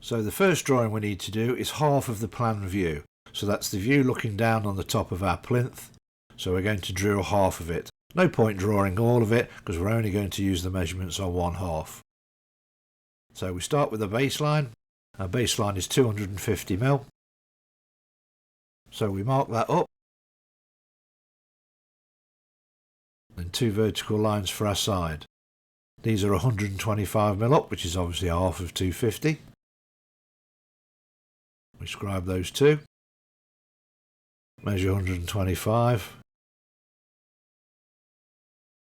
So the first drawing we need to do is half of the plan view. So that's the view looking down on the top of our plinth. So we're going to draw half of it. No point drawing all of it because we're only going to use the measurements on one half. So we start with the baseline. Our baseline is 250 mm. So we mark that up. And two vertical lines for our side. These are 125 mm up, which is obviously half of 250. We scribe those two. Measure 125.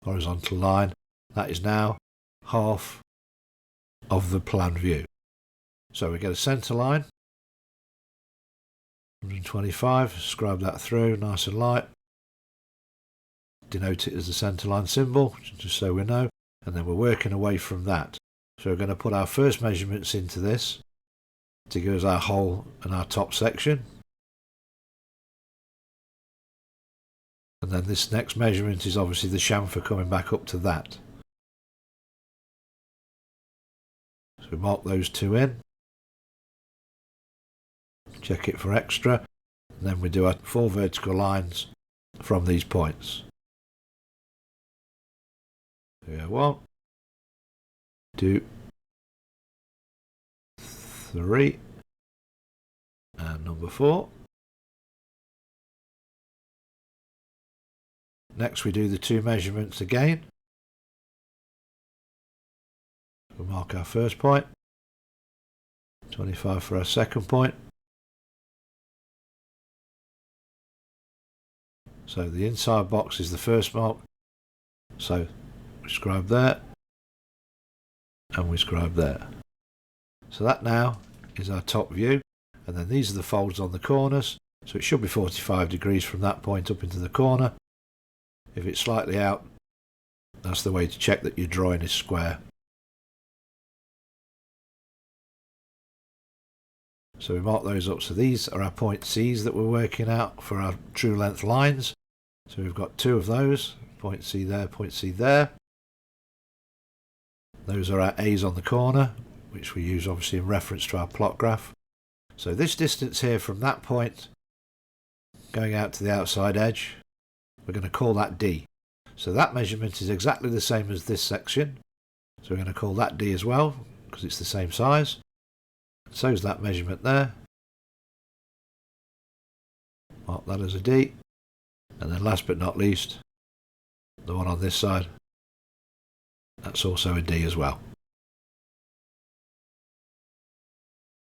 Horizontal line. That is now half of the plan view. So we get a centre line. 125. Scribe that through, nice and light. Denote it as the centre line symbol, just so we know. And then we're working away from that. So we're going to put our first measurements into this to give us our hole and our top section. And then this next measurement is obviously the chamfer coming back up to that. So we mark those two in. Check it for extra. And then we do our 4 vertical lines from these points. Here, 1, 2, 3, and number 4. Next we do the 2 measurements again. We'll mark our first point, 25 for our second point. So the inside box is the first mark, so we scribe there, and we scribe there. So that now is our top view, and then these are the folds on the corners, so it should be 45 degrees from that point up into the corner. If it's slightly out, that's the way to check that your drawing is square. So we mark those up. So these are our point C's that we're working out for our true length lines. So we've got 2 of those, point C there, point C there. Those are our A's on the corner, which we use obviously in reference to our plot graph. So this distance here from that point going out to the outside edge, we're going to call that D. So that measurement is exactly the same as this section. So we're going to call that D as well, because it's the same size. So is that measurement there. Mark that as a D. And then last but not least, the one on this side, that's also a D as well.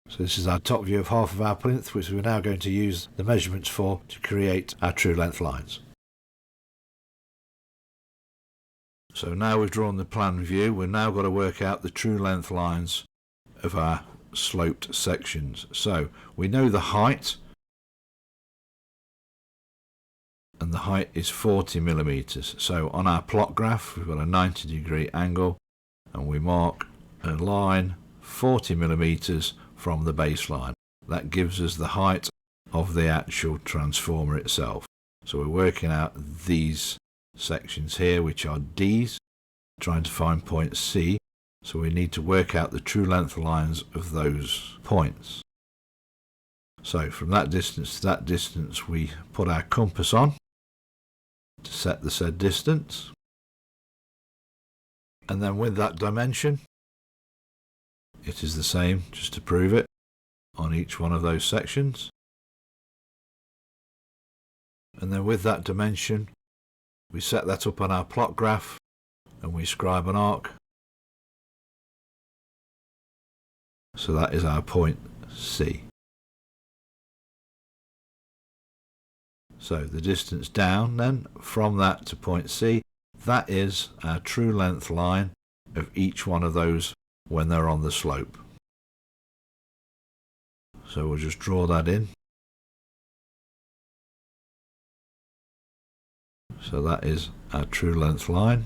So this is our top view of half of our plinth, which we're now going to use the measurements for to create our true length lines. So now we've drawn the plan view, we've now got to work out the true length lines of our sloped sections. So we know the height, and the height is 40 millimeters. So on our plot graph we've got a 90-degree angle, and we mark a line 40 millimeters from the baseline. That gives us the height of the actual transformer itself. So we're working out these sections here, which are D's, trying to find point C. So we need to work out the true length lines of those points. So from that distance to that distance we put our compass on to set the said distance, and then with that dimension it is the same, just to prove it, on each one of those sections. And then with that dimension we set that up on our plot graph and we scribe an arc. So that is our point C. So the distance down then from that to point C, that is our true length line of each one of those when they're on the slope. So we'll just draw that in. So that is our true length line.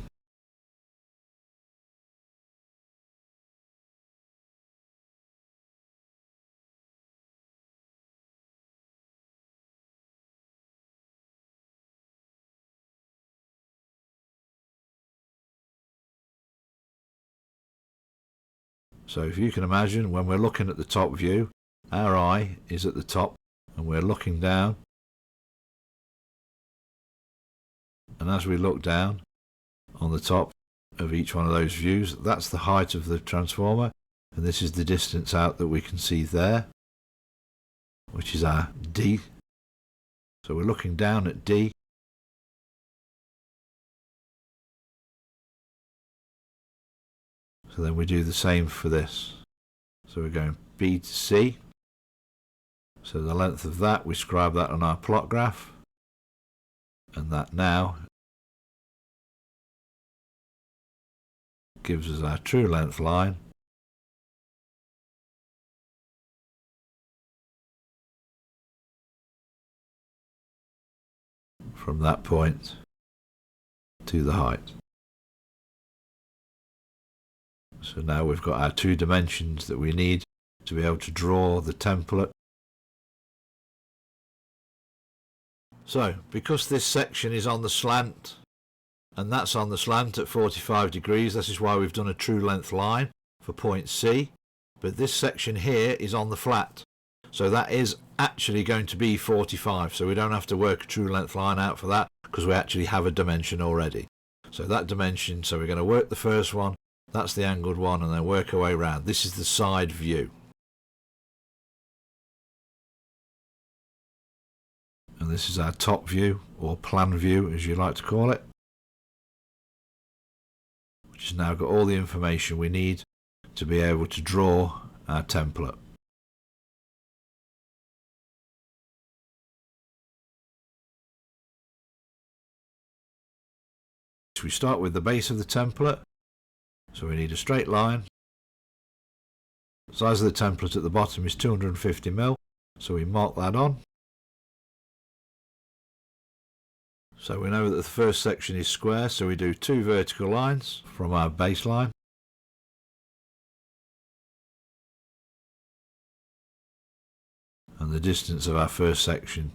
So if you can imagine, when we're looking at the top view, our eye is at the top and we're looking down, and as we look down on the top of each one of those views, that's the height of the transformer, and this is the distance out that we can see there, which is our D. So we're looking down at D, so then we do the same for this. So we're going B to C, so the length of that, we scribe that on our plot graph, and that now gives us our true length line from that point to the height. So now we've got our 2 dimensions that we need to be able to draw the template. So because this section is on the slant and that's on the slant at 45 degrees, this is why we've done a true length line for point C, but this section here is on the flat, so that is actually going to be 45, so we don't have to work a true length line out for that because we actually have a dimension already. So that dimension, so we're going to work the first one, that's the angled one, and then work our way around. This is the side view. And this is our top view, or plan view as you like to call it, which has now got all the information we need to be able to draw our template. So we start with the base of the template, so we need a straight line. The size of the template at the bottom is 250 mm, so we mark that on. So we know that the first section is square, so we do 2 vertical lines from our baseline. And the distance of our first section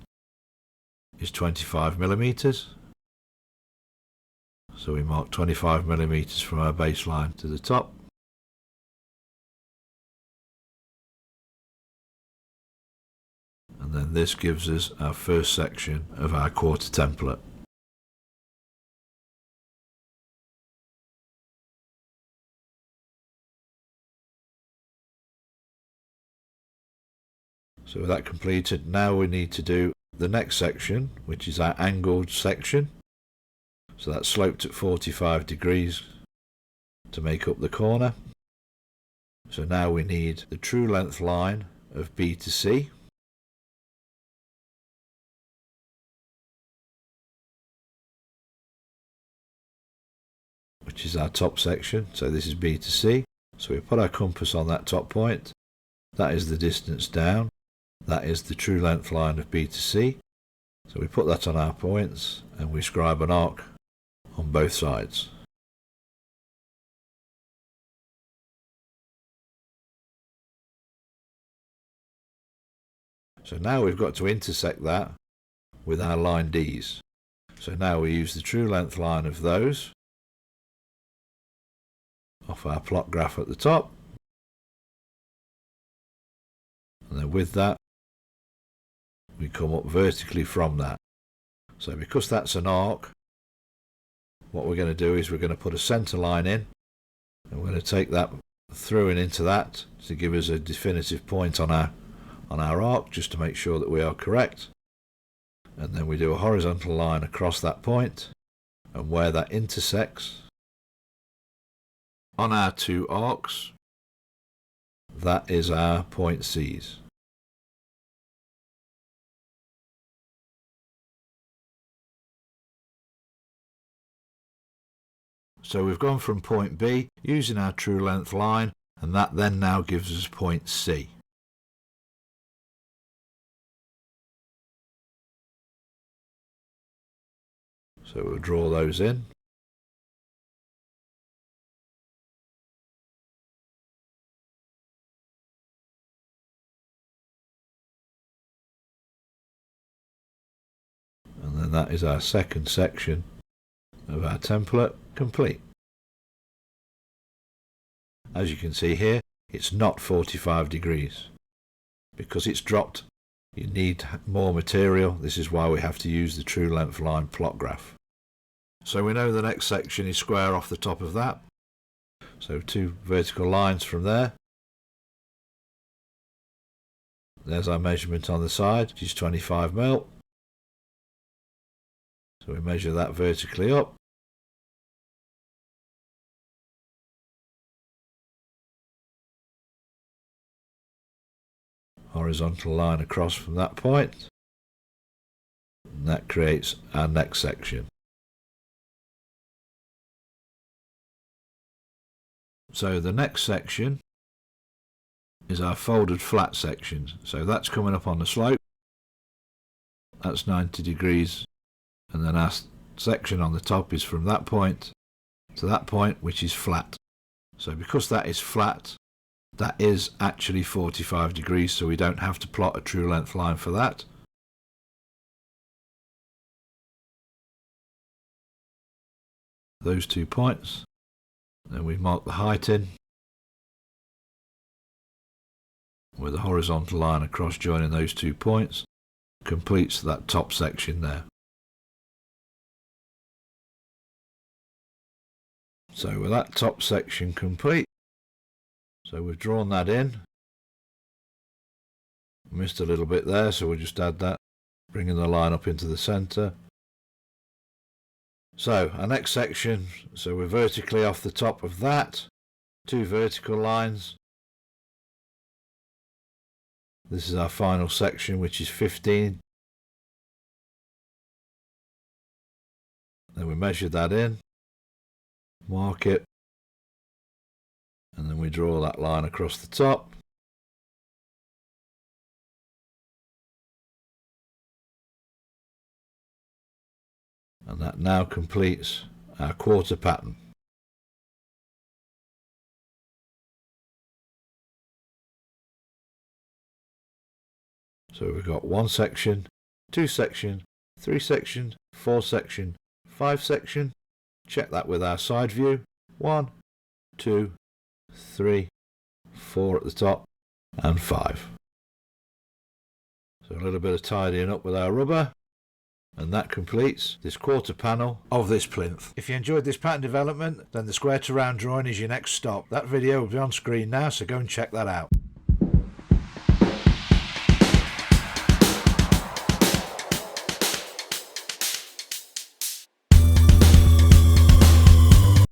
is 25 mm. So we mark 25 mm from our baseline to the top. And then this gives us our first section of our quarter template. So with that completed, now we need to do the next section, which is our angled section. So that's sloped at 45 degrees to make up the corner. So now we need the true length line of B to C. Which is our top section, so this is B to C. So we put our compass on that top point, that is the distance down, that is the true length line of B to C. So we put that on our points and we scribe an arc on both sides. So now we've got to intersect that with our line Ds. So now we use the true length line of those off our plot graph at the top, and then with that we come up vertically from that. So because that's an arc, what we're going to do is we're going to put a centre line in, and we're going to take that through and into that to give us a definitive point on our arc, just to make sure that we are correct. And then we do a horizontal line across that point, and where that intersects on our 2 arcs, that is our point C's. So we've gone from point B using our true length line, and that then now gives us point C. So we'll draw those in. And then that is our second section of our template complete. As you can see here, it's not 45 degrees. Because it's dropped, you need more material. This is why we have to use the true length line plot graph. So we know the next section is square off the top of that. So 2 vertical lines from there. There's our measurement on the side, which is 25 mil. So we measure that vertically up. Horizontal line across from that point. And that creates our next section. So the next section is our folded flat section. So that's coming up on the slope. That's 90 degrees. And then our section on the top is from that point to that point, which is flat. So because that is flat, that is actually 45 degrees, so we don't have to plot a true length line for that. Those 2 points. Then we mark the height in with a horizontal line across joining those 2 points. Completes that top section there. So with that top section complete, so we've drawn that in. Missed a little bit there, so we'll just add that, bringing the line up into the centre. So our next section, so we're vertically off the top of that, 2 vertical lines. This is our final section, which is 15. Then we measure that in, mark it, and then we draw that line across the top. And that now completes our quarter pattern. So we've got 1 section, 2 section, 3 section, 4 section, 5 section. Check that with our side view. 1, 2, 3, 4 at the top, and 5. So a little bit of tidying up with our rubber. And that completes this quarter panel of this plinth. If you enjoyed this pattern development, then the square to round drawing is your next stop. That video will be on screen now, so go and check that out.